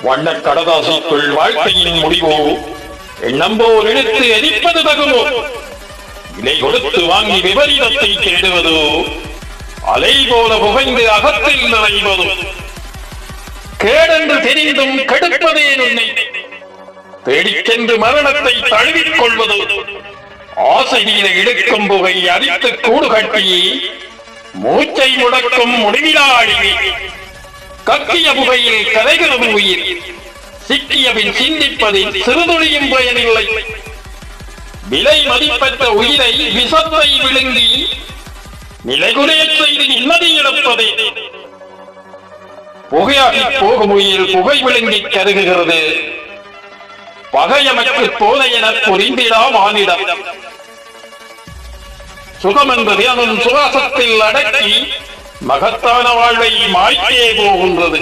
வண்ண கடதாசிக்குள் வாழ்க்கையின் முடிவோ எண்ணம்போர் எடுத்து எரிப்பது தகுமோ, விலை கொடுத்து வாங்கி விபரீதத்தை தேடுவதோ, அலை போல புகைந்து அகத்தில் நிறைவதோ, கேடென்று தெரிந்தும் கெடுப்பதே உன்னை தேடிச்சென்று மரணத்தை தழுவிக் கொள்வதோ, ஆசை மீத இடுக்கும் புகை அரித்து கூடு கட்டி மூச்சை முடக்கும் முடிவிலா அழிவி, கக்கிய புகையில் கரைகிறது உயிர், சிக்கிய பின் சிந்திப்பதில் சிறுதுளியும் பயனில்லை, விலை மதிப்பற்ற உயிரை விஷத்தை விழுங்கி நிலைகுலைய செய்து நிம்மதி இழப்பதே, புகையாகி போகும் உயிர் புகை விழுங்கி கருகுகிறது, பகையமக்கு போதை என புரிந்திடா மானிடம், சுகம் என்பது அதன் சுவாசத்தில் அடக்கி மகத்தான வாழ்வை மாய்த்தே போகின்றது.